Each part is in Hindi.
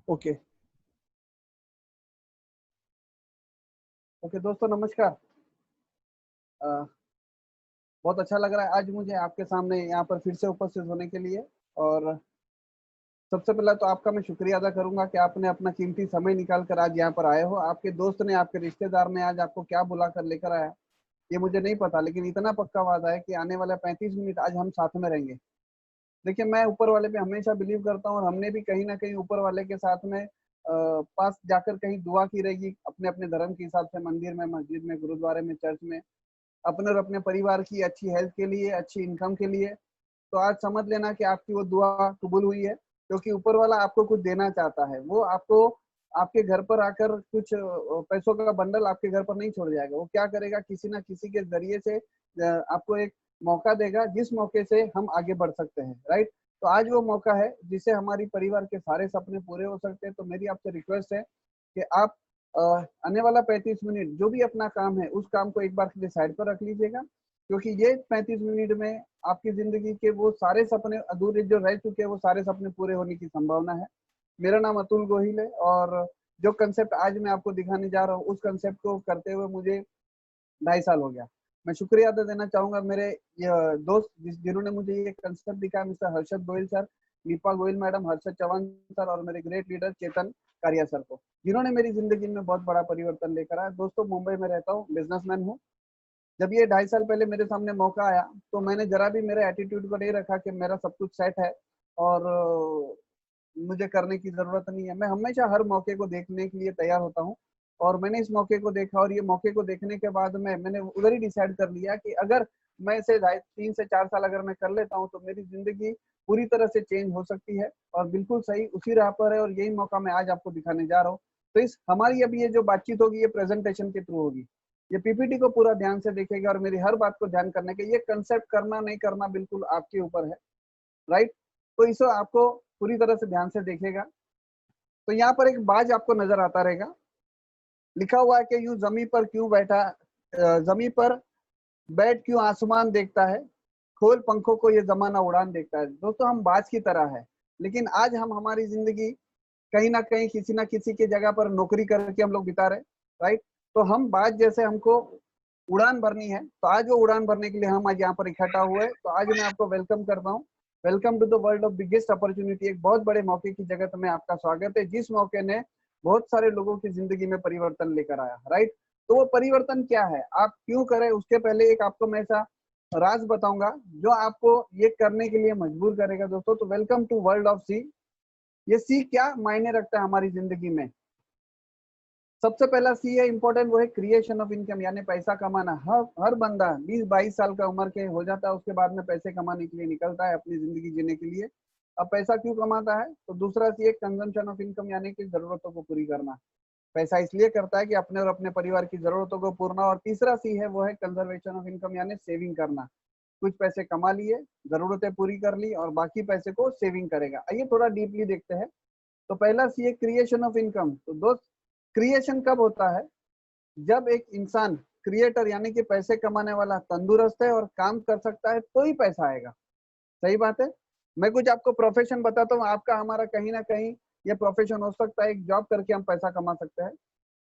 ओके ओके दोस्तों, नमस्कार। अ, बहुत अच्छा लग रहा है आज मुझे आपके सामने यहाँ पर फिर से उपस्थित होने के लिए। और सबसे पहला तो आपका मैं शुक्रिया अदा करूंगा कि आपने अपना कीमती समय निकाल कर आज यहाँ पर आए हो। आपके दोस्त ने, आपके रिश्तेदार ने आज आपको क्या बुला कर लेकर आया ये मुझे नहीं पता, लेकिन इतना पक्का वादा है कि आने वाला 35 मिनट आज हम साथ में रहेंगे। देखिए, मैं ऊपर वाले पे हमेशा बिलीव करता हूँ और हमने भी कहीं ना कहीं ऊपर वाले के साथ में पास जाकर कहीं दुआ की रहेगी, अपने अपने धर्म के हिसाब से, मंदिर में, मस्जिद में, गुरुद्वारे में, चर्च में, अपने और अपने परिवार की अच्छी हेल्थ के लिए, अच्छी इनकम के लिए। तो आज समझ लेना कि आपकी वो दुआ कबूल हुई है, क्योंकि ऊपर वाला आपको कुछ देना चाहता है। वो आपको आपके घर पर आकर कुछ पैसों का बंडल आपके घर पर नहीं छोड़ जाएगा। वो क्या करेगा, किसी ना किसी के जरिए से आपको एक मौका देगा, जिस मौके से हम आगे बढ़ सकते हैं। राइट। तो आज वो मौका है जिससे हमारी परिवार के सारे सपने पूरे हो सकते हैं। तो मेरी आपसे रिक्वेस्ट है कि आप अ, आने वाला 35 मिनट जो भी अपना काम है उस काम को एक बार के लिए साइड पर रख लीजिएगा, क्योंकि ये 35 मिनट में आपकी जिंदगी के वो सारे सपने अधूरे जो रह चुके हैं वो सारे सपने पूरे होने की संभावना है। मेरा नाम अतुल गोहिल है और जो कंसेप्ट आज मैं आपको दिखाने जा रहा हूँ उस कंसेप्ट को करते हुए मुझे 2.5 साल हो गया। मैं शुक्रिया अदा देना चाहूंगा मेरे दोस्त जिन्होंने मुझे ये कंसेप्ट दिखाया, mister Harshad Goyal sir, Deepa Goyal madam, Harshad Chauhan sir और मेरे ग्रेट लीडर चेतन कारिया सर को, जिन्होंने मेरी जिंदगी में बहुत बड़ा परिवर्तन लेकर आया। दोस्तों, मुंबई में रहता हूँ, बिजनेसमैन हूँ। जब ये 2.5 साल पहले मेरे सामने मौका आया तो मैंने जरा भी मेरे एटीट्यूड को नहीं रखा कि मेरा सब कुछ सेट है और मुझे करने की जरूरत नहीं है। मैं हमेशा हर मौके को देखने के लिए तैयार होता हूँ और मैंने इस मौके को देखा और ये मौके को देखने के बाद मैंने उधर ही डिसाइड कर लिया कि अगर मैं इसे 3 से 4 साल अगर मैं कर लेता हूँ तो मेरी जिंदगी पूरी तरह से चेंज हो सकती है और बिल्कुल सही उसी राह पर है। और यही मौका मैं आज आपको दिखाने जा रहा हूँ। तो इस हमारी अभी ये जो बातचीत होगी ये प्रेजेंटेशन के थ्रू होगी। ये पीपीटी को पूरा ध्यान से देखेगा और मेरी हर बात को ध्यान करने के, ये कंसेप्ट करना नहीं करना बिल्कुल आपके ऊपर है। राइट। तो इसे आपको पूरी तरह से ध्यान से देखेगा। तो यहाँ पर एक बाज आपको नजर आता रहेगा, लिखा हुआ है कि यूं जमी पर क्यों बैठा, जमी पर बैठ क्यों आसमान देखता है, खोल पंखों को ये जमाना उड़ान देखता है। दोस्तों, हम बाज की तरह है, लेकिन आज हम हमारी जिंदगी कहीं ना कहीं किसी ना किसी की जगह पर नौकरी करके हम लोग बिता रहे। राइट। तो हम बात जैसे हमको उड़ान भरनी है, तो आज वो उड़ान भरने के लिए हम आज यहाँ पर इकट्ठा हुए। तो आज मैं आपको वेलकम करता हूँ। Welcome to the world of biggest opportunity. एक बहुत बड़े मौके की जगत में आपका स्वागत है, जिस मौके ने बहुत सारे लोगों की जिंदगी में परिवर्तन लेकर आया। राइट। तो वो परिवर्तन क्या है, आप क्यों करें, उसके पहले एक आपको मैं ऐसा राज बताऊंगा जो आपको ये करने के लिए मजबूर करेगा। दोस्तों, तो वेलकम टू वर्ल्ड ऑफ सी। ये सी क्या मायने रखता है हमारी जिंदगी में। सबसे पहला सी है इंपॉर्टेंट, वो है क्रिएशन ऑफ इनकम, यानी पैसा कमाना। हर बंदा 20-22 साल का उम्र के हो जाता है, उसके बाद में पैसे कमाने के लिए निकलता है, अपनी जिंदगी जीने के लिए। अब पैसा क्यों कमाता है, तो दूसरा सी है कंजम्पशन ऑफ इनकम, यानी कि जरूरतों को पूरी करना। पैसा इसलिए करता है कि अपने और अपने परिवार की जरूरतों को पूर्ण। और तीसरा सी है वो है कंजर्वेशन ऑफ इनकम, यानी सेविंग करना। कुछ पैसे कमा लिए, जरूरतें पूरी कर ली और बाकी पैसे को सेविंग करेगा। आइए थोड़ा डीपली देखते हैं। तो पहला सी है क्रिएशन ऑफ इनकम। तो दोस्त, क्रिएशन कब होता है, जब एक इंसान क्रिएटर यानी कि पैसे कमाने वाला तंदुरुस्त है और काम कर सकता है तो ही पैसा आएगा। सही बात है। मैं कुछ आपको प्रोफेशन बताता हूँ, आपका हमारा कहीं ना कहीं ये प्रोफेशन हो सकता है। एक जॉब करके हम पैसा कमा सकते हैं।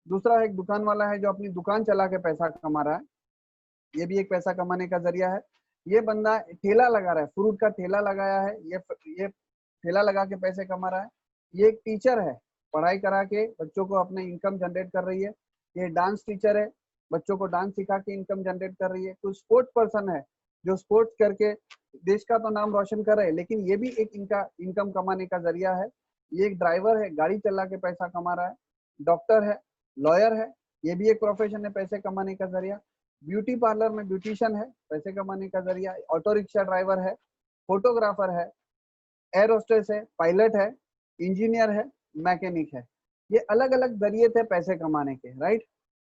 दूसरा एक दुकान वाला है जो अपनी दुकान चला के पैसा कमा रहा है, ये भी एक पैसा कमाने का जरिया है। ये बंदा ठेला लगा रहा है, फ्रूट का ठेला लगाया है, ये ठेला लगा के पैसे कमा रहा है। ये एक टीचर है, पढ़ाई करा के बच्चों को अपने इनकम जनरेट कर रही है। ये डांस टीचर है, बच्चों को डांस सिखा के इनकम जनरेट कर रही है। कुछ स्पोर्ट्स पर्सन है जो स्पोर्ट्स करके देश का तो नाम रोशन कर रहे हैं, लेकिन ये भी एक इनका इनकम कमाने का जरिया है। ये एक ड्राइवर है, गाड़ी चला के पैसा कमा रहा है। डॉक्टर है, लॉयर है, ये भी एक प्रोफेशन है पैसे कमाने का जरिया। ब्यूटी पार्लर में ब्यूटिशियन है, पैसे कमाने का जरिया। ऑटो रिक्शा ड्राइवर है, फोटोग्राफर है, एयर होस्टेस है, पायलट है, इंजीनियर है, मैकेनिक है। ये अलग अलग जरिए थे पैसे कमाने के। राइट।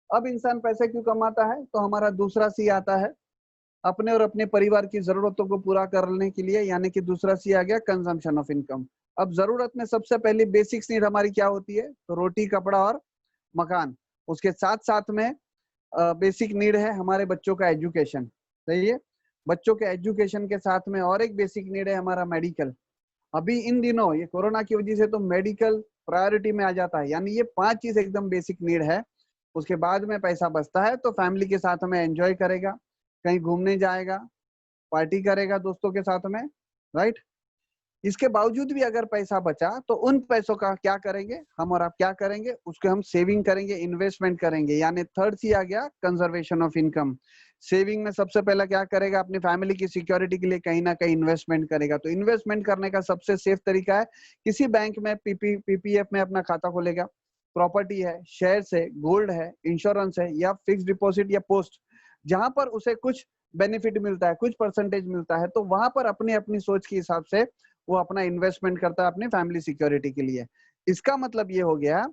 अब इंसान पैसे क्यों कमाता है, तो हमारा दूसरा सी आता है, अपने और अपने परिवार की जरूरतों को पूरा करने के लिए, यानी कि दूसरा सी आ गया कंजम्पशन ऑफ इनकम। अब जरूरत में सबसे पहली बेसिक्स नीड हमारी क्या होती है, तो रोटी, कपड़ा और मकान। उसके साथ साथ में बेसिक नीड है हमारे बच्चों का एजुकेशन। सही है। बच्चों के एजुकेशन के साथ में और एक बेसिक नीड है हमारा मेडिकल। अभी इन दिनों ये कोरोना की वजह से तो मेडिकल प्रायोरिटी में आ जाता है। यानी ये 5 चीज एकदम बेसिक नीड है। उसके बाद में पैसा बचता है तो फैमिली के साथ में एंजॉय करेगा, कहीं घूमने जाएगा, पार्टी करेगा दोस्तों के साथ में, राइट। इसके बावजूद भी अगर पैसा बचा तो उन पैसों का क्या करेंगे हम और आप, क्या करेंगे उसके हम सेविंग करेंगे, इन्वेस्टमेंट करेंगे। यानी थर्ड सी आ गया कंजर्वेशन ऑफ इनकम। सेविंग में सबसे पहला क्या करेगा, अपनी फैमिली की सिक्योरिटी के लिए कहीं ना कहीं इन्वेस्टमेंट करेगा। तो इन्वेस्टमेंट करने का सबसे सेफ तरीका है किसी बैंक में पीपीएफ में अपना खाता खोलेगा। प्रॉपर्टी है, शेयर्स है, गोल्ड है, इंश्योरेंस है, या फिक्स डिपॉजिट या पोस्ट, जहां पर उसे कुछ बेनिफिट मिलता है, कुछ परसेंटेज मिलता है, तो वहां पर अपनी अपनी सोच के हिसाब से वो अपना इन्वेस्टमेंट करता है अपनी फैमिली सिक्योरिटी के लिए। इसका मतलब ये हो गया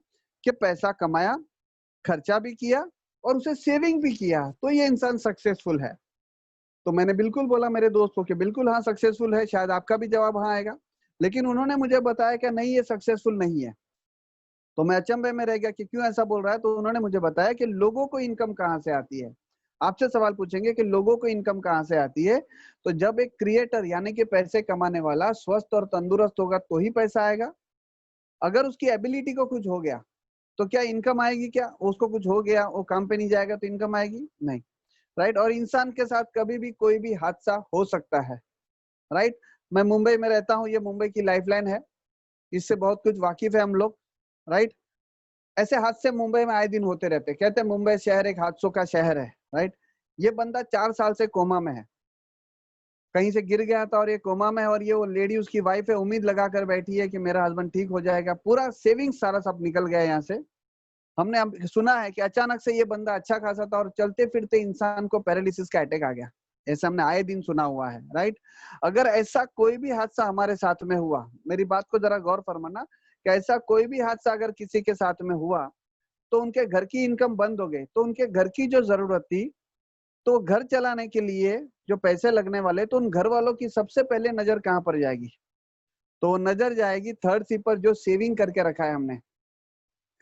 कि पैसा कमाया, खर्चा भी किया और उसे सेविंग भी किया, तो ये इंसान सक्सेसफुल है। तो मैंने बिल्कुल बोला मेरे दोस्त को कि बिल्कुल हाँ सक्सेसफुल है। शायद आपका भी जवाब हाँ आएगा, लेकिन उन्होंने मुझे बताया कि नहीं ये सक्सेसफुल नहीं है। तो मैं अचंभे में रह गया कि क्यों ऐसा बोल रहा है। तो उन्होंने मुझे बताया कि लोगों को इनकम कहाँ से आती है। आपसे सवाल पूछेंगे कि लोगों को इनकम कहाँ से आती है, तो जब एक क्रिएटर यानी कि पैसे कमाने वाला स्वस्थ और तंदुरुस्त होगा तो ही पैसा आएगा। अगर उसकी एबिलिटी को कुछ हो गया तो क्या इनकम आएगी? क्या उसको कुछ हो गया, वो काम पे नहीं जाएगा तो इनकम आएगी? नहीं, राइट। और इंसान के साथ कभी भी कोई भी हादसा हो सकता है, राइट। मैं मुंबई में रहता हूँ, ये मुंबई की लाइफलाइन है, इससे बहुत कुछ वाकिफ है हम लोग, राइट। ऐसे हादसे मुंबई में आए दिन होते रहते। कहते हैं मुंबई शहर एक हादसों का शहर है, राइट। ये बंदा 4 साल से कोमा में है, कहीं से गिर गया था और ये कोमा में है, और ये वो लेडी उसकी वाइफ है, उम्मीद लगा कर बैठी है कि मेरा हस्बैंड ठीक हो जाएगा। पूरा सेविंग सारा सब निकल गया यहाँ से। हमने अब सुना है कि अचानक से ये बंदा अच्छा खासा था और चलते फिरते इंसान को पैरालिसिस का अटैक आ गया। ऐसा हमने आए दिन सुना हुआ है, राइट। अगर ऐसा कोई भी हादसा हमारे साथ में हुआ, मेरी बात को जरा गौर फरमाना, कि ऐसा कोई भी हादसा अगर किसी के साथ में हुआ तो उनके घर की इनकम बंद हो गई, तो उनके घर की जो जरूरत थी, तो घर चलाने के लिए जो पैसे लगने वाले, तो उन घर वालों की सबसे पहले नजर कहाँ पर जाएगी? तो नजर जाएगी थर्ड सी पर, जो सेविंग करके रखा है हमने,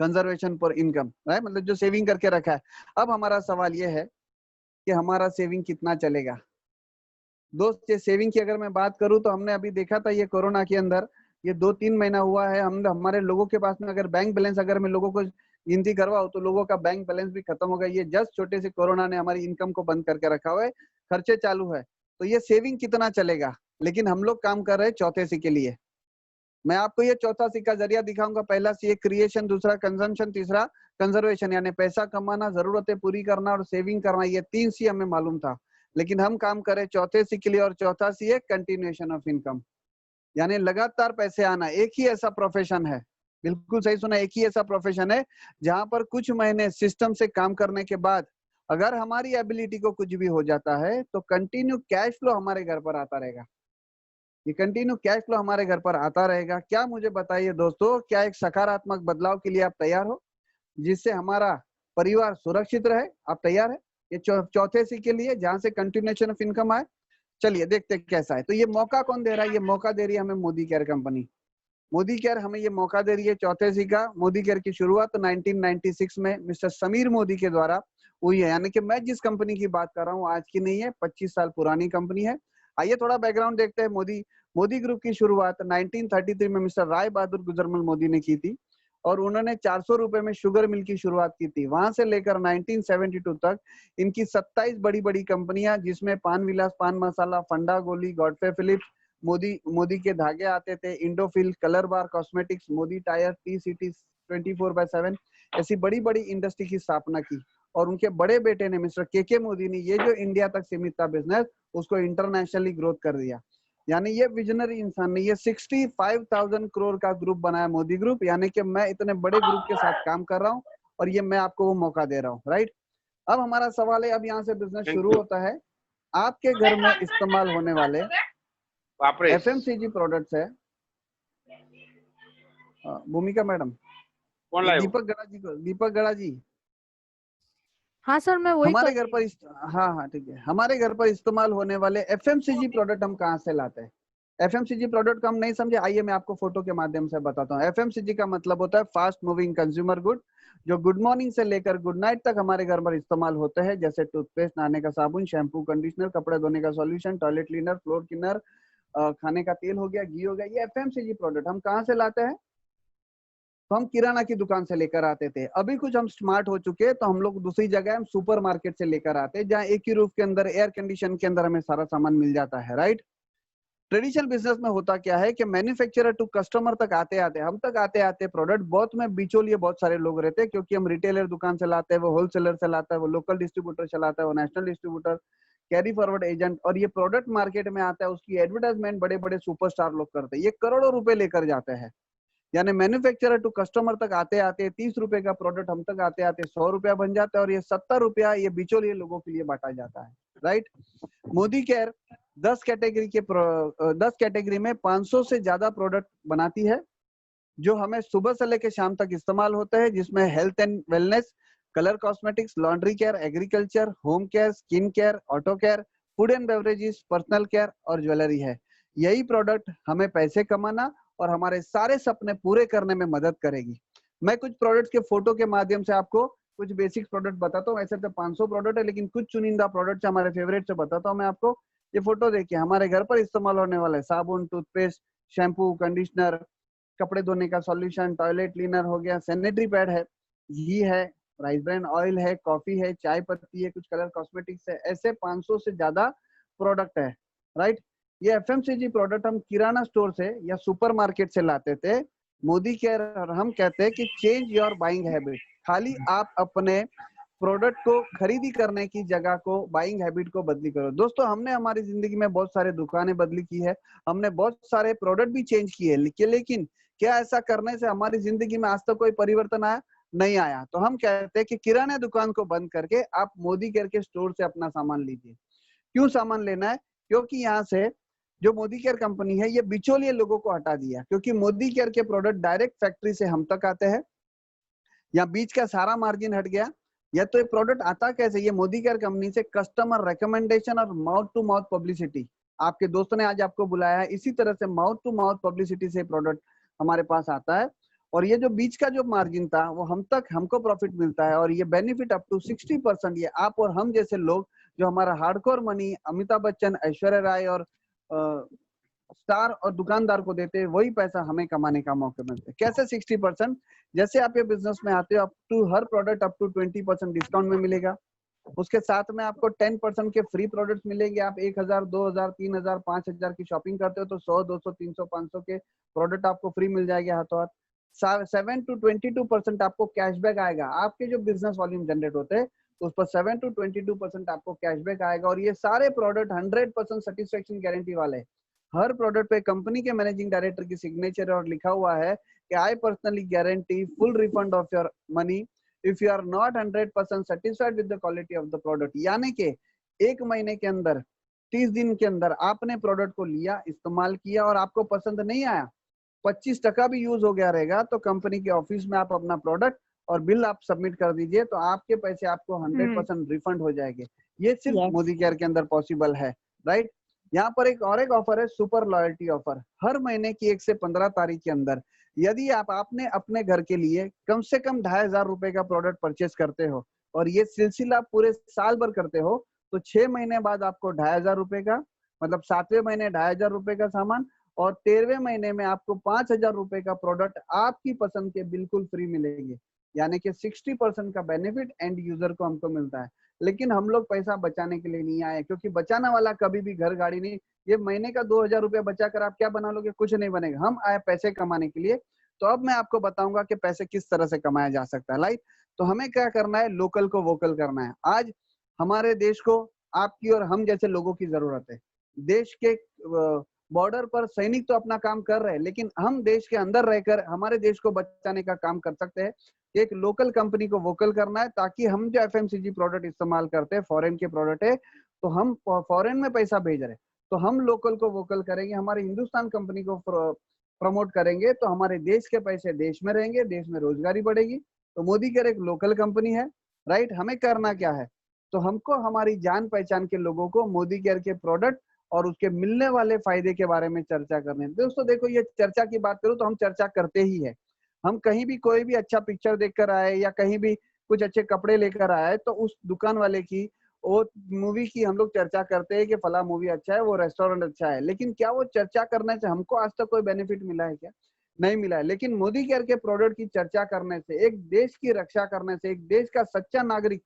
कंजर्वेशन फॉर इनकम, राइट, मतलब जो सेविंग करके रखा है। अब हमारा सवाल ये है कि हमारा सेविंग कितना चलेगा। दोस्त, ये सेविंग की अगर मैं बात करूं तो हमने अभी देखा था ये कोरोना के अंदर, ये 2-3 महीना हुआ है, हम हमारे लोगों के पास में अगर बैंक बैलेंस, अगर मैं लोगों को गिनती करवाऊं तो लोगों का बैंक बैलेंस भी खत्म हो गया। ये जस्ट छोटे से कोरोना ने हमारी इनकम को बंद करके रखा हुआ है, खर्चे चालू है। तो ये सेविंग कितना चलेगा? लेकिन हम लोग काम कर रहे हैं चौथे सी के लिए। मैं आपको ये चौथा सी का जरिया दिखाऊंगा। पहला सी क्रिएशन, दूसरा कंजम्पशन, तीसरा कंजर्वेशन, यानी पैसा कमाना, जरूरतें पूरी करना और सेविंग करना। ये 3 सी हमें मालूम था, लेकिन हम काम करें चौथे सी के लिए। और चौथा सी है कंटिन्यूएशन ऑफ इनकम, यानी लगातार पैसे आना। एक ही ऐसा प्रोफेशन है, बिल्कुल सही सुना, एक ही ऐसा प्रोफेशन है जहां पर कुछ महीने सिस्टम से काम करने के बाद अगर हमारी एबिलिटी को कुछ भी हो जाता है तो कंटिन्यू कैश फ्लो हमारे घर पर आता रहेगा। ये कंटिन्यू कैश फ्लो हमारे घर पर आता रहेगा। क्या, मुझे बताइए दोस्तों, क्या एक सकारात्मक बदलाव के लिए आप तैयार हो, जिससे हमारा परिवार सुरक्षित रहे? आप तैयार है ये चौथे सी के लिए, जहां से कंटिन्यूएशन ऑफ इनकम आए? चलिए देखते हैं कैसा है। तो ये मौका कौन दे रहा है? ये मौका दे रही है हमें Modi care company. Modi care हमें ये मौका दे रही है चौथे सी का। मोदी केयर की शुरुआत 1996 में मिस्टर समीर मोदी के द्वारा हुई है। यानी कि मैं जिस कंपनी की बात कर रहा हूँ आज की नहीं है, 25 साल पुरानी कंपनी है। आइए थोड़ा बैकग्राउंड देखते हैं। मोदी ग्रुप की शुरुआत 1933 में मिस्टर राय बहादुर गुजरमल मोदी ने की थी, और उन्होंने 400 रुपए में शुगर मिल की शुरुआत की थी। वहां से लेकर 1972 तक इनकी 27 बड़ी बड़ी कंपनियां, जिसमें पान विलास पान मसाला, फंडा गोली, गॉडफ्रे फिलिप्स, मोदी के धागे आते थे, Indofil, Colorbar cosmetics, Modi tyre, T city 24/7, ऐसी बड़ी बड़ी इंडस्ट्री की स्थापना की। और उनके बड़े बेटे ने मिस्टर के मोदी ने ये जो इंडिया तक सीमित था बिजनेस, उसको इंटरनेशनली ग्रोथ कर दिया। यानी ये विजनरी इंसान ने ये 65,000 करोड़ का ग्रुप बनाया, मोदी ग्रुप। यानी कि मैं इतने बड़े ग्रुप के साथ काम कर रहा हूँ और ये मैं आपको वो मौका दे रहा हूँ, राइट। अब हमारा सवाल है, अब यहाँ से बिजनेस शुरू होता है। आपके घर में इस्तेमाल होने वाले एफएमसीजी प्रोडक्ट्स है। भूमिका मैडम, कौन ये लाए? दीपक गड़ा जी, हाँ सर, मैं वही हमारे घर पर हाँ हाँ ठीक है, हमारे घर पर इस्तेमाल होने वाले एफएमसीजी प्रोडक्ट हम कहाँ से लाते हैं? एफएमसीजी प्रोडक्ट को हम नहीं समझे, आइए मैं आपको फोटो के माध्यम से बताता हूँ। एफएमसीजी का मतलब होता है फास्ट मूविंग कंज्यूमर गुड, जो गुड मॉर्निंग से लेकर गुड नाइट तक हमारे घर पर इस्तेमाल होते हैं। जैसे टूथपेस्ट, नहाने का साबुन, शैम्पू, कंडीशनर, कपड़े धोने का solution, toilet cleaner, floor cleaner, खाने का तेल हो गया, घी हो गया, ये एफएमसीजी प्रोडक्ट हम कहाँ से लाते हैं? तो हम किराना की दुकान से लेकर आते थे। अभी कुछ हम स्मार्ट हो चुके हैं, तो हम लोग दूसरी जगह हम सुपर मार्केट से लेकर आते हैं, जहाँ एक ही रूफ के अंदर एयर कंडीशन के अंदर हमें सारा सामान मिल जाता है, राइट। ट्रेडिशनल बिजनेस में होता क्या है कि मैन्युफैक्चरर टू कस्टमर तक आते आते हम तक आते आते प्रोडक्ट बहुत में बिचौलिए बहुत सारे लोग रहते हैं, क्योंकि हम रिटेलर दुकान चलाते हैं, वो होलसेलर चलाता है, वो लोकल डिस्ट्रीब्यूटर चलाता है, वो national distributor, carry forward agent, और ये प्रोडक्ट मार्केट में आता है, उसकी एडवर्टाइजमेंट बड़े बड़े सुपरस्टार लोग करते हैं, ये करोड़ों रुपए लेकर जाते हैं। यानी मैन्युफैक्चरर टू कस्टमर तक आते आते 30 रुपए का प्रोडक्ट हम तक आते आते 100 रुपया बन जाता है, और ये 70 रुपया ये बिचौलिए लोगों के लिए बांटा जाता है, राइट। मोदी केयर 10 कैटेगरी में 500 से ज्यादा प्रोडक्ट बनाती है, जो हमें सुबह से लेकर शाम तक इस्तेमाल होते हैं, जिसमें health and wellness, colour cosmetics, laundry care, agriculture, home care, skin care, auto care, food and beverages, personal care और ज्वेलरी है। यही प्रोडक्ट हमें पैसे कमाना और हमारे सारे सपने पूरे करने में मदद करेगी। मैं कुछ प्रोडक्ट्स के फोटो के माध्यम से आपको कुछ बेसिक प्रोडक्ट बताता हूँ। ऐसे तो 500 प्रोडक्ट है, लेकिन कुछ चुनिंदा प्रोडक्ट हमारे फेवरेट से बताता हूँ मैं आपको। ये फोटो देखिए, हमारे घर पर इस्तेमाल होने वाला है साबुन, टूथपेस्ट, शैम्पू, कंडीशनर, कपड़े धोने का सॉल्यूशन, टॉयलेट क्लीनर हो गया, सैनिटरी पैड है, घी है, राइस ब्रांड ऑयल है, कॉफी है, चाय पत्ती है, कुछ कलर कॉस्मेटिक्स है। ऐसे 500 से ज्यादा प्रोडक्ट है, राइट। ये एफएमसीजी प्रोडक्ट हम किराना स्टोर से या सुपर मार्केट से लाते थे। मोदी केयर और हम कहते हैं कि चेंज योर बाइंग हैबिट। खाली आप अपने प्रोडक्ट को खरीदी करने की जगह को, बाइंग हैबिट को बदली करो। दोस्तों, हमने हमारी जिंदगी में बहुत सारे दुकानें बदली की है, हमने बहुत सारे प्रोडक्ट भी चेंज किए, लेकिन क्या ऐसा करने से हमारी जिंदगी में आज तक कोई परिवर्तन आया? नहीं आया। तो हम कहते हैं कि किराना दुकान को बंद करके आप मोदी केयर के स्टोर से अपना सामान लीजिए। क्यों सामान लेना है? क्योंकि यहाँ से जो मोदी केयर कंपनी है, ये बिचौलिए लोगों को हटा दिया, क्योंकि मोदी केयर के प्रोडक्ट डायरेक्ट फैक्ट्री से हम तक आते हैं, या बीच का सारा मार्जिन हट गया। या तो ये प्रोडक्ट आता कैसे? ये मोदी केयर कंपनी से कस्टमर रिकमेंडेशन और माउथ टू माउथ पब्लिसिटी, आपके दोस्तों ने आज आपको बुलाया है, इसी तरह से माउथ टू माउथ पब्लिसिटी से प्रोडक्ट हमारे पास आता है। और ये जो बीच का जो मार्जिन था, वो हमको प्रॉफिट मिलता है, और ये बेनिफिट अप टू 60% ये आप और हम जैसे लोग, जो हमारा हार्डकोर मनी अमिताभ बच्चन, ऐश्वर्या राय और स्टार और दुकानदार को देते हैं, वही पैसा हमें कमाने का मौका मिलता है। कैसे 60%? जैसे आप ये बिजनेस में आते हो, अप टू हर प्रोडक्ट अप टू 20% डिस्काउंट में मिलेगा। उसके साथ में आपको 10% के फ्री प्रोडक्ट्स मिलेंगे। आप 1000, 2000, 3000, 5000 की शॉपिंग करते हो तो 100, 200, 300, 500 के प्रोडक्ट आपको फ्री मिल जाएंगे हाथों हाथ। 7 to 22% आपको कैशबैक आएगा। आपके जो बिजनेस वॉल्यूम जनरेट होते हैं, तो उस पर 7 to 22% आपको कैशबैक आएगा। और ये सारे प्रोडक्ट 100% सेटिस्फेक्शन गारंटी वाले। हर प्रोडक्ट पे कंपनी के मैनेजिंग डायरेक्टर की सिग्नेचर और लिखा हुआ है कि I personally guarantee full refund of your money if you are not 100% satisfied with the quality of the product. यानी कि 1 महीने के अंदर, 30 दिन के अंदर आपने प्रोडक्ट को लिया, इस्तेमाल किया और आपको पसंद नहीं आया, 25% भी यूज हो गया रहेगा, तो कंपनी के ऑफिस में आप अपना प्रोडक्ट और बिल आप सबमिट कर दीजिए, तो आपके पैसे आपको 100% रिफंड हो जाएंगे। ये सिर्फ Yes. मोदी केयर के अंदर पॉसिबल है, राइट। यहाँ पर एक ऑफर है, सुपर लॉयल्टी ऑफर। हर महीने की 1 से 15 तारीख के अंदर यदि आपने अपने घर के लिए कम से कम 2500 रुपए का प्रोडक्ट परचेस करते हो, और ये सिलसिला पूरे साल भर करते हो, तो 6 महीने बाद आपको 2500 रुपए का, मतलब 7वें महीने 2500 रुपए का सामान, और 13वें महीने में आपको 5000 रुपए का प्रोडक्ट आपकी पसंद के बिल्कुल फ्री मिलेंगे। यानी कि 60% का बेनिफिट एंड यूजर को हमको मिलता है। लेकिन हम लोग पैसा बचाने के लिए नहीं आए, क्योंकि बचाने वाला कभी भी घर गाड़ी नहीं। ये महीने का 2000 रुपया बचा कर आप क्या बना लोगे? कुछ नहीं बनेगा। हम आए पैसे कमाने के लिए। तो अब मैं आपको बताऊंगा कि पैसे किस तरह से कमाया जा सकता है, राइट। तो हमें क्या करना है? लोकल को वोकल करना है। आज हमारे देश को आपकी और हम जैसे लोगों की जरूरत है। देश के बॉर्डर पर सैनिक तो अपना काम कर रहे हैं, लेकिन हम देश के अंदर रहकर हमारे देश को बचाने का काम कर सकते हैं। एक लोकल कंपनी को वोकल करना है, ताकि हम जो एफएमसीजी प्रोडक्ट इस्तेमाल करते हैं, फॉरेन के प्रोडक्ट है, तो हम फॉरेन में पैसा भेज रहे हैं, तो हम लोकल को वोकल करेंगे, हमारे हिंदुस्तान कंपनी को प्रमोट करेंगे, तो हमारे देश के पैसे देश में रहेंगे, देश में रोजगारी बढ़ेगी। तो मोदी केयर एक लोकल कंपनी है, राइट। हमें करना क्या है? तो हमको हमारी जान पहचान के लोगों को मोदी केयर के प्रोडक्ट और उसके मिलने वाले फायदे के बारे में चर्चा करने। दोस्तों देखो, ये चर्चा की बात करूं तो हम चर्चा करते ही है। हम कहीं भी कोई भी अच्छा पिक्चर देखकर आए, या कहीं भी कुछ अच्छे कपड़े लेकर आए, तो उस दुकान वाले की, वो मूवी की हम लोग चर्चा करते हैं कि फला मूवी अच्छा है, वो रेस्टोरेंट अच्छा है। लेकिन क्या वो चर्चा करने से हमको आज तक कोई बेनिफिट मिला है क्या? नहीं मिला है। लेकिन मोदी केयर के प्रोडक्ट की चर्चा करने से, एक देश की रक्षा करने से, एक देश का सच्चा नागरिक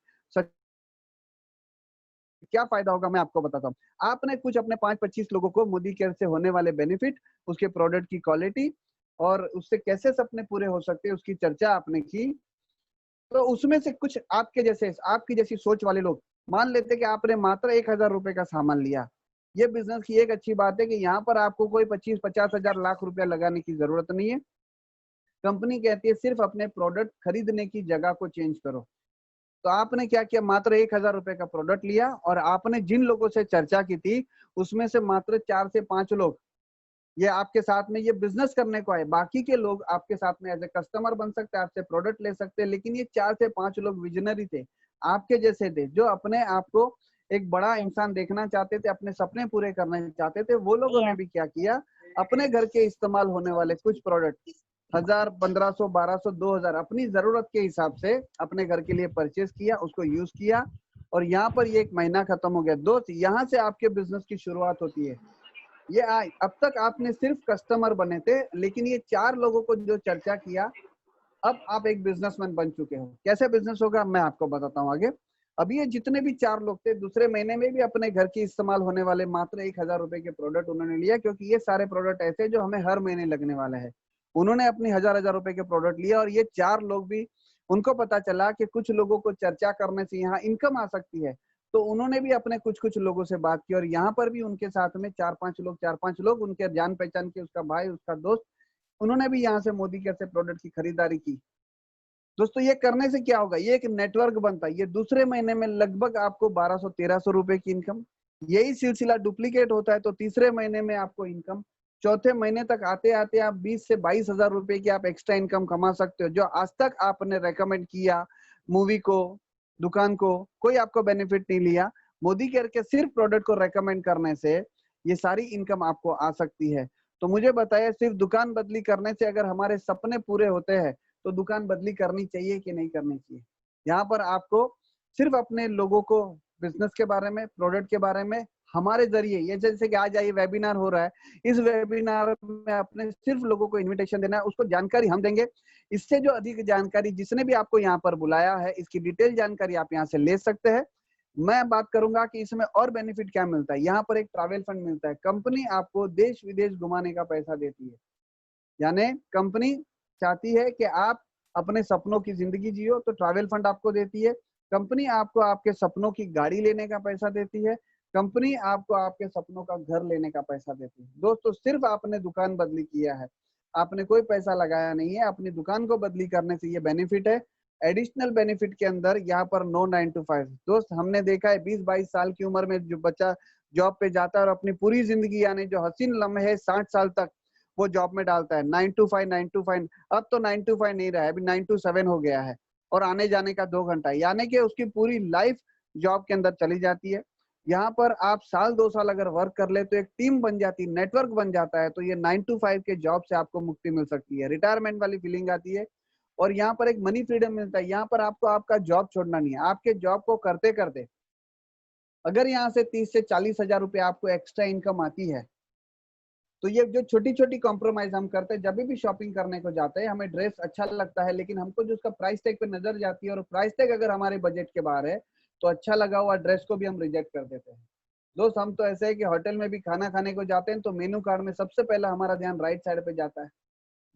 क्या फायदा होगा मैं आपको बताता हूँ। आपने कुछ अपने 5-25 लोगों को मोदी केयर से होने वाले बेनिफिट, उसके प्रोडक्ट की क्वालिटी और उससे कैसे सपने पूरे हो सकते हैं उसकी चर्चा आपने की। तो उसमें से कुछ आपके जैसे, आपकी जैसी सोच वाले लोग मान लेते कि आपने मात्र 1000 रुपए का सामान लिया। ये बिजनेस की एक अच्छी बात है कि यहाँ पर आपको कोई 25-50 हजार लाख रुपया लगाने की जरूरत नहीं है। कंपनी कहती है सिर्फ अपने प्रोडक्ट खरीदने की जगह को चेंज करो। तो आपने क्या किया, मात्र 1000 रुपए का प्रोडक्ट लिया और आपने जिन लोगों से चर्चा की थी उसमें से मात्र 4 से 5 लोग ये आपके साथ में ये बिजनेस करने को आए। बाकी के लोग आपके साथ में एज ए कस्टमर बन सकते हैं, आपसे प्रोडक्ट ले सकते हैं। लेकिन ये 4 से 5 लोग विजनरी थे, आपके जैसे थे, जो अपने आप को एक बड़ा इंसान देखना चाहते थे, अपने सपने पूरे करना चाहते थे। वो लोगों ने भी क्या किया, अपने घर के इस्तेमाल होने वाले कुछ प्रोडक्ट 1000, 1500, 1200, 2000 अपनी जरूरत के हिसाब से अपने घर के लिए परचेज किया, उसको यूज किया और यहाँ पर ये एक महीना खत्म हो गया। दोस्त, यहाँ से आपके बिजनेस की शुरुआत होती है। ये अब तक आपने सिर्फ कस्टमर बने थे, लेकिन ये 4 लोगों को जो चर्चा किया, अब आप एक बिजनेसमैन बन चुके हो। कैसे बिजनेस होगा मैं आपको बताता हूँ आगे। अब ये जितने भी 4 लोग थे, दूसरे महीने में भी अपने घर की इस्तेमाल होने वाले मात्र 1000 रुपए के प्रोडक्ट उन्होंने लिया, क्योंकि ये सारे प्रोडक्ट ऐसे जो हमें हर महीने लगने वाले हैं। उन्होंने अपनी 1000 रुपए के प्रोडक्ट लिया और ये 4 लोग भी, उनको पता चला कि कुछ लोगों को चर्चा करने से यहाँ इनकम आ सकती है, तो उन्होंने भी अपने कुछ लोगों से बात की और यहाँ पर भी उनके साथ में 4-5 लोग उनके जान पहचान के, उसका भाई, उसका दोस्त, उन्होंने भी यहाँ से मोदी केयर से प्रोडक्ट की खरीदारी की। दोस्तों, ये करने से क्या होगा, ये एक नेटवर्क बनता है। ये दूसरे महीने में लगभग आपको 1200-1300 रुपए की इनकम, यही सिलसिला डुप्लीकेट होता है तो तीसरे महीने में आपको इनकम, चौथे महीने तक आते आते आप 20 से 22 हजार रुपए की आप एक्स्ट्रा इनकम कमा सकते हो, जो आज तक आपने रेकमेंड किया मूवी को, दुकान को, कोई आपको बेनिफिट नहीं लिया। मोदी केयर के सिर्फ प्रोडक्ट को रेकमेंड करने से ये सारी इनकम आपको आ सकती है। तो मुझे बताइए, सिर्फ दुकान बदली करने से अगर हमारे सपने पूरे होते हैं तो दुकान बदली करनी चाहिए कि नहीं करनी चाहिए? यहाँ पर आपको सिर्फ अपने लोगों को बिजनेस के बारे में, प्रोडक्ट के बारे में हमारे जरिए, ये जैसे कि आज ये वेबिनार हो रहा है, इस वेबिनार में अपने सिर्फ लोगों को इनविटेशन देना है, उसको जानकारी हम देंगे। इससे जो अधिक जानकारी जिसने भी आपको यहाँ पर बुलाया है, इसकी डिटेल जानकारी आप यहाँ से ले सकते हैं। मैं बात करूंगा कि इसमें और बेनिफिट क्या मिलता है। यहाँ पर एक ट्रैवल फंड मिलता है, कंपनी आपको देश विदेश घुमाने का पैसा देती है। यानी कंपनी चाहती है कि आप अपने सपनों की जिंदगी जियो, तो ट्रैवल फंड आपको देती है। कंपनी आपको आपके सपनों की गाड़ी लेने का पैसा देती है। कंपनी आपको आपके सपनों का घर लेने का पैसा देती है। दोस्तों, सिर्फ आपने दुकान बदली किया है, आपने कोई पैसा लगाया नहीं है। अपनी दुकान को बदली करने से ये बेनिफिट है। एडिशनल बेनिफिट के अंदर यहाँ पर नो 9 to 5। दोस्त, हमने देखा है 20-22 साल की उम्र में जो बच्चा जॉब पे जाता है और अपनी पूरी जिंदगी, यानी जो हसीन लम्हे 60 साल तक वो जॉब में डालता है, 9 to 5, 9 to 5। अब तो 9 to 5 नहीं रहा है, अभी 9 to 7 हो गया है और आने जाने का 2 घंटा, यानी कि उसकी पूरी लाइफ जॉब के अंदर चली जाती है। यहाँ पर आप साल 2 साल अगर वर्क कर ले तो एक टीम बन जाती है, नेटवर्क बन जाता है। तो ये 9 to 5 के जॉब से आपको मुक्ति मिल सकती है, रिटायरमेंट वाली फीलिंग आती है और यहाँ पर एक मनी फ्रीडम मिलता है। यहाँ पर आपको आपका जॉब छोड़ना नहीं है। आपके जॉब को करते करते अगर यहाँ से 30 से 40 हजार रुपये आपको एक्स्ट्रा इनकम आती है, तो ये जो छोटी छोटी कॉम्प्रोमाइज हम करते हैं, जब भी शॉपिंग करने को जाते हैं, हमें ड्रेस अच्छा लगता है, लेकिन हमको जो उसका प्राइस टैग पे नजर जाती है और प्राइस टैग अगर हमारे बजट के बाहर है, तो अच्छा लगा हुआ ड्रेस को भी हम रिजेक्ट कर देते हैं। दोस्त, हम तो ऐसे है कि होटल में भी खाना खाने को जाते हैं तो मेनू कार्ड में सबसे पहला हमारा ध्यान राइट साइड पे जाता है।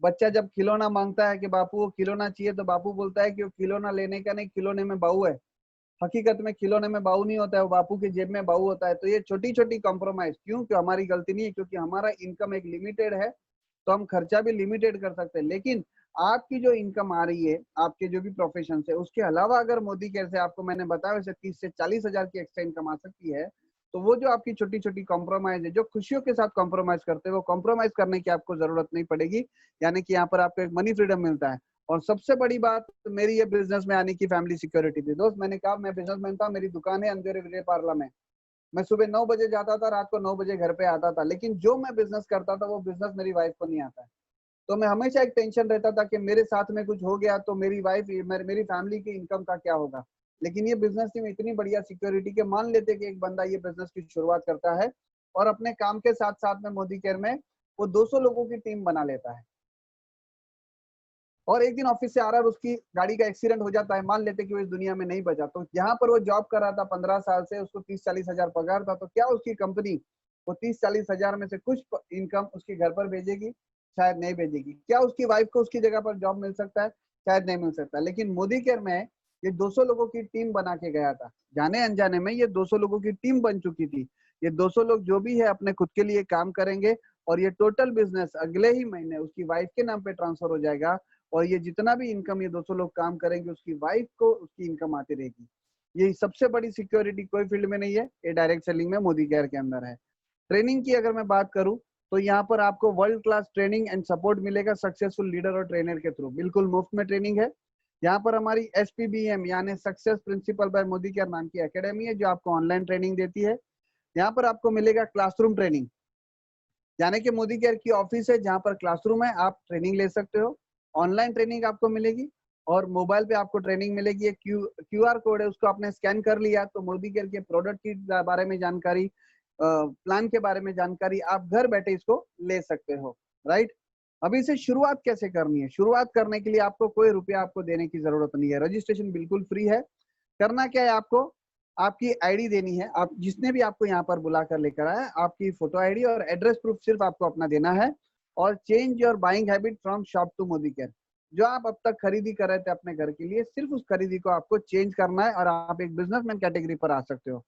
बच्चा जब खिलौना मांगता है कि बापू वो खिलौना चाहिए, तो बापू बोलता है कि वो खिलौना लेने का नहीं, खिलौने में बाऊ है। हकीकत में खिलौने में बाऊ नहीं होता है, वो बापू की जेब में बाऊ होता है। तो ये छोटी छोटी कॉम्प्रोमाइज क्यों हमारी गलती नहीं है, क्योंकि हमारा इनकम एक लिमिटेड है, तो हम खर्चा भी लिमिटेड कर सकते हैं। लेकिन आपकी जो इनकम आ रही है, आपके जो भी प्रोफेशन है, उसके अलावा अगर मोदी केयर से आपको मैंने बताया वैसे 30 से 40 हजार की एक्स्ट्रा इनकम आ सकती है, तो वो जो आपकी छोटी छोटी कॉम्प्रोमाइज है, जो खुशियों के साथ कॉम्प्रोमाइज करते हैं, वो कॉम्प्रोमाइज करने की आपको जरूरत नहीं पड़ेगी। यानी कि यहाँ पर आपको एक मनी फ्रीडम मिलता है। और सबसे बड़ी बात, मेरी ये बिजनेस में आने की फैमिली सिक्योरिटी थी। दोस्त, मैंने कहा मैं बिजनेसमैन था, मेरी दुकान है अंधेरे विजय पार्ला में। मैं सुबह 9 बजे जाता था, रात को 9 बजे घर पे आता था, लेकिन जो मैं बिजनेस करता था वो बिजनेस मेरी वाइफ को नहीं आता है। तो मैं हमेशा एक टेंशन रहता था कि मेरे साथ में कुछ हो गया तो मेरी वाइफ, मेरी फैमिली की इनकम का क्या होगा। लेकिन ये बिजनेस टीम इतनी बढ़िया सिक्योरिटी के, मान लेते कि एक बंदा ये बिजनेस की शुरुआत करता है और अपने काम के साथ साथ में मोदी केयर में वो 200 लोगों की टीम बना लेता है। और एक दिन ऑफिस से आ रहा है और उसकी गाड़ी का एक्सीडेंट हो जाता है, मान लेते कि वो इस दुनिया में नहीं बचा, तो जहां पर वो जॉब कर रहा था 15 साल से, उसको 30-40 हजार पगार था, तो क्या उसकी कंपनी वो 30-40 हजार में से कुछ इनकम उसके घर पर भेजेगी? शायद नहीं भेजेगी। क्या उसकी वाइफ को उसकी जगह पर जॉब मिल सकता है? शायद नहीं मिल सकता। लेकिन मोदी केयर में ये 200 लोगों की टीम बना के गया था, जाने अनजाने में ये 200 लोगों की टीम बन चुकी थी। ये 200 लोग जो भी है अपने खुद के लिए काम करेंगे और ये टोटल बिजनेस अगले ही महीने उसकी वाइफ के नाम पे ट्रांसफर हो जाएगा, और ये जितना भी इनकम ये 200 लोग काम करेंगे उसकी वाइफ को उसकी इनकम आती रहेगी। ये सबसे बड़ी सिक्योरिटी कोई फील्ड में नहीं है, ये डायरेक्ट सेलिंग में मोदी केयर के अंदर है। ट्रेनिंग की अगर मैं बात करूं तो यहाँ पर आपको world class training and support मिलेगा सक्सेसफुल लीडर और ट्रेनर के थ्रू, बिल्कुल मुफ्त में ट्रेनिंग है। यहाँ पर हमारी SPBM यानी success principal bye Modi care नाम की एकेडमी है जो आपको ऑनलाइन ट्रेनिंग देती है। यहाँ पर आपको मिलेगा क्लासरूम ट्रेनिंग, यानी कि मोदी केयर की ऑफिस है जहाँ पर क्लासरूम है, आप ट्रेनिंग ले सकते हो। ऑनलाइन ट्रेनिंग आपको मिलेगी और मोबाइल पे आपको ट्रेनिंग मिलेगी। एक QR कोड है, उसको आपने स्कैन कर लिया तो मोदी केयर के प्रोडक्ट के बारे में जानकारी, प्लान के बारे में जानकारी आप घर बैठे इसको ले सकते हो, राइट। अभी से शुरुआत कैसे करनी है? शुरुआत करने के लिए आपको कोई रुपया आपको देने की जरूरत नहीं है, रजिस्ट्रेशन बिल्कुल फ्री है। करना क्या है आपको, आपकी आईडी देनी है, आप जिसने भी आपको यहाँ पर बुला कर लेकर आया, आपकी फोटो आईडी और एड्रेस प्रूफ सिर्फ आपको अपना देना है। और change your buying habit from shop to Modi care, जो आप अब तक खरीदी कर रहे थे अपने घर के लिए, सिर्फ उस खरीदी को आपको चेंज करना है और आप एक बिजनेसमैन कैटेगरी पर आ सकते हो।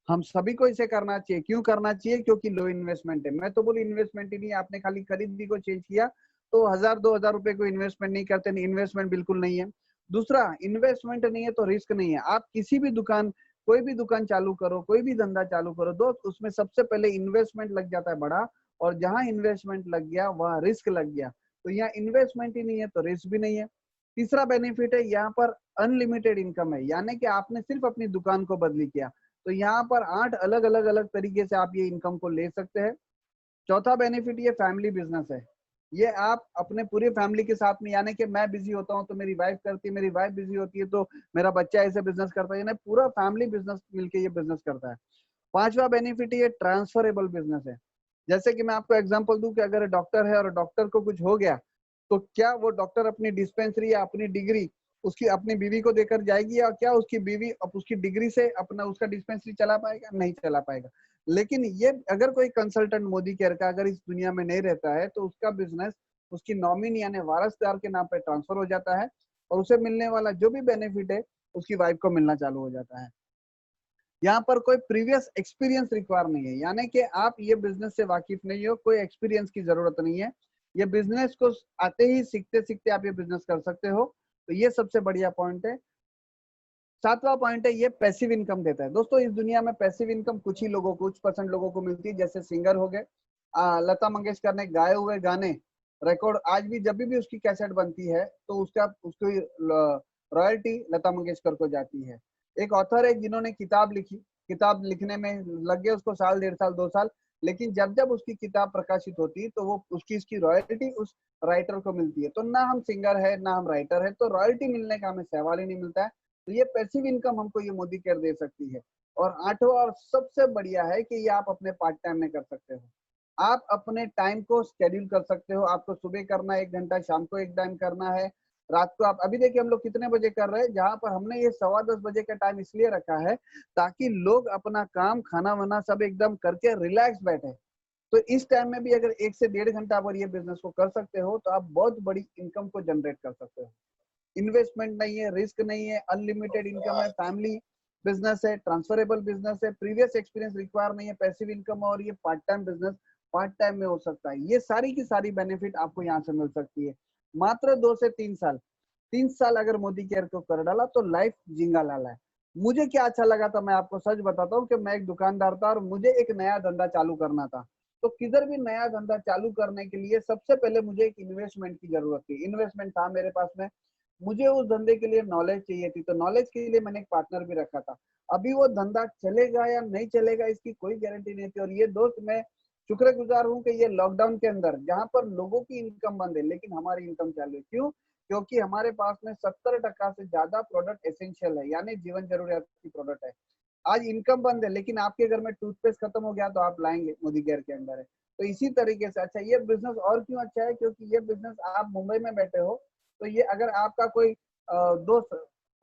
हम सभी को इसे करना चाहिए। क्यों करना चाहिए? क्योंकि लो इन्वेस्टमेंट है। मैं तो बोली इन्वेस्टमेंट ही नहीं, आपने खाली खरीदी को चेंज किया तो 1000-2000 रुपए को इन्वेस्टमेंट नहीं करते, नहीं, इन्वेस्टमेंट बिल्कुल नहीं है। दूसरा, इन्वेस्टमेंट नहीं है तो रिस्क नहीं है। आप किसी भी दुकान, कोई भी दुकान चालू करो, कोई भी धंधा चालू करो दोस्त, उसमें सबसे पहले इन्वेस्टमेंट लग जाता है बड़ा, और जहां इन्वेस्टमेंट लग गया वहां रिस्क लग गया। तो यहाँ इन्वेस्टमेंट ही नहीं है तो रिस्क भी नहीं है। तीसरा बेनिफिट है यहाँ पर अनलिमिटेड इनकम है, यानी कि आपने सिर्फ अपनी दुकान को बदली किया तो यहाँ पर 8 अलग तरीके से आप ये इनकम को ले सकते हैं। चौथा बेनिफिट ये फैमिली बिजनेस है। ये आप अपने पूरी फैमिली के साथ में, यानी कि मैं बिजी होता हूँ तो मेरी वाइफ करती है, मेरी वाइफ बिजी होती है तो मेरा बच्चा ऐसे बिजनेस करता है, यानी पूरा फैमिली बिजनेस मिलके ये बिजनेस करता है। पांचवा बेनिफिट ये ट्रांसफरेबल बिजनेस है। जैसे कि मैं आपको एग्जांपल दूं कि अगर डॉक्टर है और डॉक्टर को कुछ हो गया तो क्या वो डॉक्टर अपनी डिस्पेंसरी या अपनी डिग्री उसकी अपनी बीवी को देकर जाएगी, या क्या उसकी बीवी अब उसकी डिग्री से अपना उसका डिस्पेंसरी चला पाएगा? नहीं चला पाएगा। लेकिन ये अगर कोई कंसल्टेंट मोदी केयर का अगर इस दुनिया में नहीं रहता है तो उसका बिजनेस उसकी नॉमिनी यानी वारसदार के नाम पे ट्रांसफर हो जाता है और उसे मिलने वाला जो भी बेनिफिट है उसकी वाइफ को मिलना चालू हो जाता है। यहाँ पर कोई प्रीवियस एक्सपीरियंस रिक्वायर नहीं है, यानी कि आप ये बिजनेस से वाकिफ नहीं हो, कोई एक्सपीरियंस की जरूरत नहीं है। ये बिजनेस को आते ही सीखते सीखते आप ये बिजनेस कर सकते हो। तो ये सबसे बढ़िया पॉइंट है। सातवां पॉइंट है ये पैसिव इनकम देता है। दोस्तों इस दुनिया में पैसिव इनकम कुछ ही लोगों को, कुछ % लोगों को मिलती है, जैसे सिंगर हो गए। लता मंगेशकर ने गाए हुए गाने रिकॉर्ड, आज भी जब भी उसकी कैसेट बनती है तो उसका उसकी रॉयल्टी लता मंगेशकर को जाती है। एक ऑथर है जिन्होंने किताब लिखी, किताब लिखने में लग गए उसको साल, 1.5 साल, 2 साल, लेकिन जब जब उसकी किताब प्रकाशित होती है तो वो उसकी इसकी रॉयल्टी उस राइटर को मिलती है। तो ना हम सिंगर है ना हम राइटर है, तो रॉयल्टी मिलने का हमें सवाल ही नहीं मिलता है। तो ये पैसिव इनकम हमको ये मोदी केयर दे सकती है। और आठवां और सबसे बढ़िया है कि ये आप अपने पार्ट टाइम में कर सकते हो। आप अपने टाइम को शेड्यूल कर सकते हो। आपको सुबह करना है 1 घंटा, शाम को 1 टाइम करना है, रात को आप, अभी देखिए हम लोग कितने बजे कर रहे हैं, जहां पर हमने ये 10:15 बजे का टाइम इसलिए रखा है ताकि लोग अपना काम, खाना वाना सब एकदम करके रिलैक्स बैठे। तो इस टाइम में भी अगर 1 से 1.5 घंटा अगर ये बिजनेस को कर सकते हो तो आप बहुत बड़ी इनकम को जनरेट कर सकते हो। इन्वेस्टमेंट नहीं है, रिस्क नहीं है, अनलिमिटेड इनकम है, फैमिली बिजनेस है, ट्रांसफरेबल बिजनेस है, प्रीवियस एक्सपीरियंस रिक्वायर नहीं है, पैसिव इनकम, और ये part time business part time में हो सकता है। ये सारी की सारी बेनिफिट आपको यहाँ से मिल सकती है। मात्र 2 से 3 साल, 3 साल अगर मोदी केयर को कर डाला तो लाइफ जिंगा लाला है। मुझे क्या अच्छा लगा था, मैं आपको सच बताता हूँ कि मैं एक दुकानदार था और मुझे एक नया धंधा चालू करना था। तो किधर भी नया धंधा चालू करने के लिए सबसे पहले मुझे एक इन्वेस्टमेंट की जरूरत थी। इन्वेस्टमेंट था मेरे पास में, मुझे उस धंधे के लिए नॉलेज चाहिए थी, तो नॉलेज के लिए मैंने एक पार्टनर भी रखा था। अभी वो धंधा चलेगा या नहीं चलेगा इसकी कोई गारंटी नहीं थी। और ये दोस्त, मैं शुक्रगुजार हूँ कि ये लॉकडाउन के अंदर जहां पर लोगों की इनकम बंद है लेकिन हमारी इनकम चालू है। क्यों? क्योंकि हमारे पास में 70% से ज्यादा प्रोडक्ट एसेंशियल है, यानी जीवन जरूरियात की प्रोडक्ट है। आज इनकम बंद है लेकिन आपके घर में टूथपेस्ट खत्म हो गया तो आप लाएंगे, मोदी केयर के अंदर है। तो इसी तरीके से अच्छा ये बिजनेस और क्यों अच्छा है, क्योंकि ये बिजनेस आप मुंबई में बैठे हो तो ये अगर आपका कोई दोस्त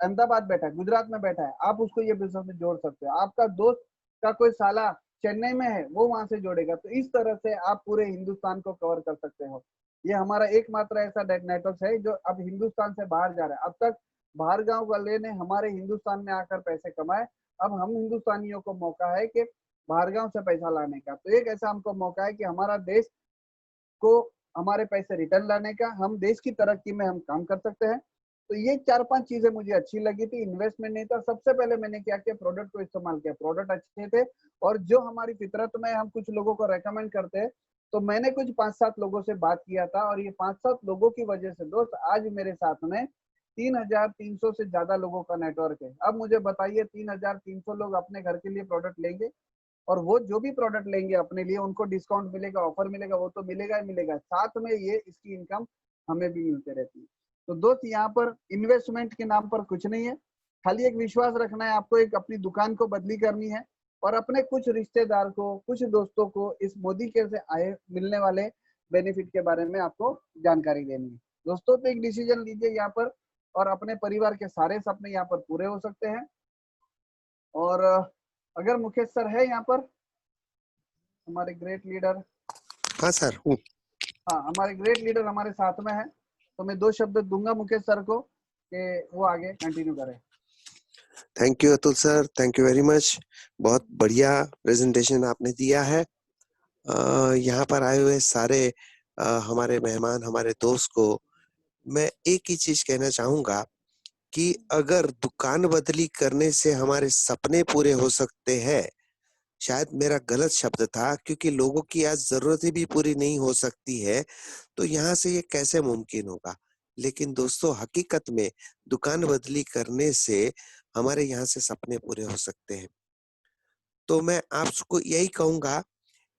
अहमदाबाद बैठा है, गुजरात में बैठा है, आप उसको ये बिजनेस में जोड़ सकते हो। आपका दोस्त का कोई साला चेन्नई में है, वो वहां से जोड़ेगा। तो इस तरह से आप पूरे हिंदुस्तान को कवर कर सकते हो। ये हमारा एकमात्र ऐसा नेटवर्क है जो अब हिंदुस्तान से बाहर जा रहा है। अब तक बाहर गांव वाले ने हमारे हिंदुस्तान में आकर पैसे कमाए, अब हम हिंदुस्तानियों को मौका है कि बाहर गांव से पैसा लाने का। तो एक ऐसा हमको मौका है कि हमारा देश को हमारे पैसे रिटर्न लाने का, हम देश की तरक्की में हम काम कर सकते हैं। तो ये 4-5 चीजें मुझे अच्छी लगी थी। इन्वेस्टमेंट नहीं था, सबसे पहले मैंने क्या किया, प्रोडक्ट को इस्तेमाल किया। प्रोडक्ट अच्छे थे और जो हमारी फितरत में हम कुछ लोगों को रेकमेंड करते हैं, तो मैंने कुछ 5-7 लोगों से बात किया था और ये 5-7 लोगों की वजह से दोस्त आज मेरे साथ में 3,300 से ज्यादा लोगों का नेटवर्क है। अब मुझे बताइए 3,300 लोग अपने घर के लिए प्रोडक्ट लेंगे और वो जो भी प्रोडक्ट लेंगे अपने लिए उनको डिस्काउंट मिलेगा, ऑफर मिलेगा, वो तो मिलेगा ही मिलेगा, साथ में ये इसकी इनकम हमें भी मिलते रहती है। तो दोस्त यहाँ पर इन्वेस्टमेंट के नाम पर कुछ नहीं है, खाली एक विश्वास रखना है आपको, एक अपनी दुकान को बदली करनी है और अपने कुछ रिश्तेदार को, कुछ दोस्तों को इस मोदी केयर से आए मिलने वाले बेनिफिट के बारे में आपको जानकारी देनी है। दोस्तों तो एक डिसीजन लीजिए यहाँ पर और अपने परिवार के सारे सपने यहाँ पर पूरे हो सकते हैं। और अगर मुकेश सर है यहाँ पर, हमारे ग्रेट लीडर। हाँ सर हूँ। हाँ, हमारे ग्रेट लीडर हमारे साथ में है, तो मैं 2 शब्द दूंगा मुकेश सर को कि वो आगे कंटिन्यू करें। Thank you Atul sir, thank you very much. बहुत बढ़िया प्रेजेंटेशन आपने दिया है। यहाँ पर आए हुए सारे हमारे मेहमान, हमारे दोस्त को मैं एक ही चीज कहना चाहूंगा कि अगर दुकान बदली करने से हमारे सपने पूरे हो सकते हैं, शायद मेरा गलत शब्द था क्योंकि लोगों की आज जरूरतें भी पूरी नहीं हो सकती है, तो यहाँ से ये कैसे मुमकिन होगा। लेकिन दोस्तों हकीकत में दुकान बदली करने से हमारे यहाँ से सपने पूरे हो सकते हैं। तो मैं आपको यही कहूंगा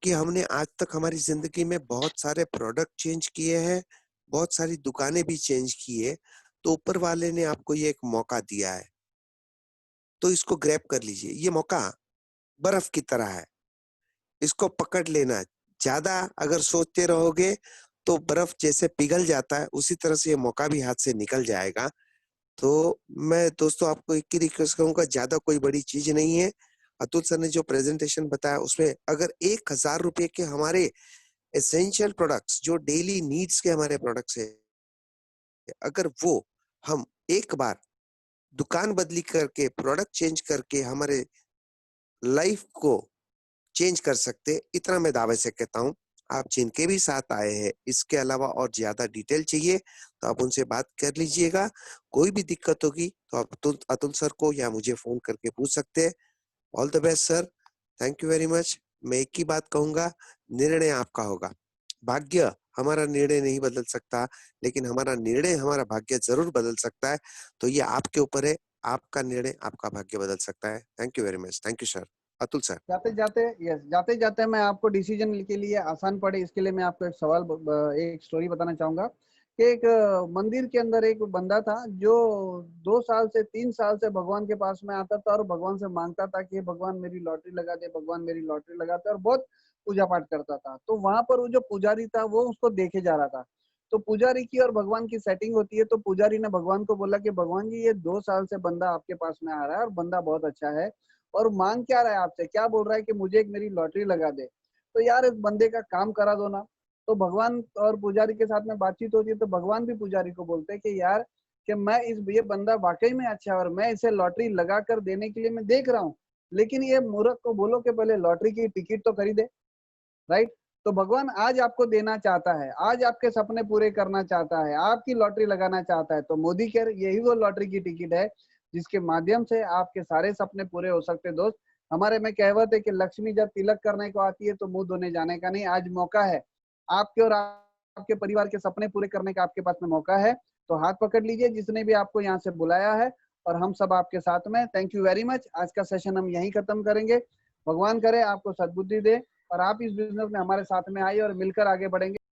कि हमने आज तक हमारी जिंदगी में बहुत सारे प्रोडक्ट चेंज किए हैं, बहुत सारी दुकानें भी चेंज की है, तो ऊपर वाले ने आपको ये एक मौका दिया है, तो इसको ग्रैब कर लीजिए। ये मौका बर्फ की तरह है, इसको पकड़ लेना। ज्यादा अगर सोचते रहोगे तो बर्फ जैसे पिघल जाता है, उसी तरह से ये मौका भी हाथ से निकल जाएगा। तो मैं दोस्तों आपको एक ही रिक्वेस्ट करूंगा, ज्यादा कोई बड़ी चीज नहीं है। अतुल सर ने जो प्रेजेंटेशन बताया उसमें अगर 1,000 रुपए के हमारे एसेंशियल प्रोडक्ट्स, जो डेली नीड्स के हमारे प्रोडक्ट्स है, अगर वो हम एक बार दुकान बदली करके, प्रोडक्ट चेंज करके हमारे लाइफ को चेंज कर सकते, इतना मैं दावे से कहता हूँ। आप जिनके भी साथ आए हैं, इसके अलावा और ज्यादा डिटेल चाहिए तो आप उनसे बात कर लीजिएगा। कोई भी दिक्कत होगी तो आप अतुल सर को या मुझे फोन करके पूछ सकते हैं। All the best sir, thank you very much. मैं एक ही बात कहूंगा, निर्णय आपका होगा। भाग्य हमारा निर्णय नहीं बदल सकता, लेकिन हमारा निर्णय हमारा भाग्य जरूर बदल सकता है। तो ये आपके ऊपर है, आपका निर्णय आपका भाग्य बदल सकता है। Thank you very much. Thank you sir. Atul sir. जाते जाते मैं आपको डिसीजन के लिए आसान पड़े इसके लिए मैं आपको एक सवाल एक स्टोरी बताना चाहूंगा कि एक मंदिर के अंदर एक बंदा था जो 2 साल से 3 साल से भगवान के पास में आता था और भगवान से मांगता था कि भगवान मेरी लॉटरी लगा दे, भगवान मेरी लॉटरी लगा दे, और बहुत पूजा पाठ करता था। तो वहां पर वो जो पुजारी था वो उसको देखे जा रहा था। तो पुजारी की और भगवान की सेटिंग होती है। तो पुजारी ने भगवान को बोला कि भगवान जी, ये 2 साल से बंदा आपके पास में आ रहा है और बंदा बहुत अच्छा है और मांग क्या रहा है आपसे, क्या बोल रहा है कि मुझे एक मेरी लॉटरी लगा दे, तो यार इस बंदे का काम करा दो ना। तो भगवान और पुजारी के साथ में बातचीत होती है, तो भगवान भी पुजारी को बोलते हैं कि यार कि मैं ये बंदा वाकई में अच्छा है और मैं इसे लॉटरी लगा कर देने के लिए मैं देख रहा हूँ, लेकिन ये मूर्ख को बोलो कि पहले लॉटरी की टिकट तो खरीदे, राइट। तो भगवान आज आपको देना चाहता है, आज आपके सपने पूरे करना चाहता है, आपकी लॉटरी लगाना चाहता है। तो मोदी केयर यही वो लॉटरी की टिकट है जिसके माध्यम से आपके सारे सपने पूरे हो सकते हैं। दोस्त हमारे में कहावत है कि लक्ष्मी जब तिलक करने को आती है तो मुंह धोने जाने का नहीं। आज मौका है आपके और आपके परिवार के सपने पूरे करने का, आपके पास में मौका है। तो हाथ पकड़ लीजिए जिसने भी आपको यहाँ से बुलाया है और हम सब आपके साथ में। Thank you very much. आज का सेशन हम यहीं खत्म करेंगे। भगवान करे आपको सद्बुद्धि दे और आप इस बिजनेस में हमारे साथ में आइए और मिलकर आगे बढ़ेंगे।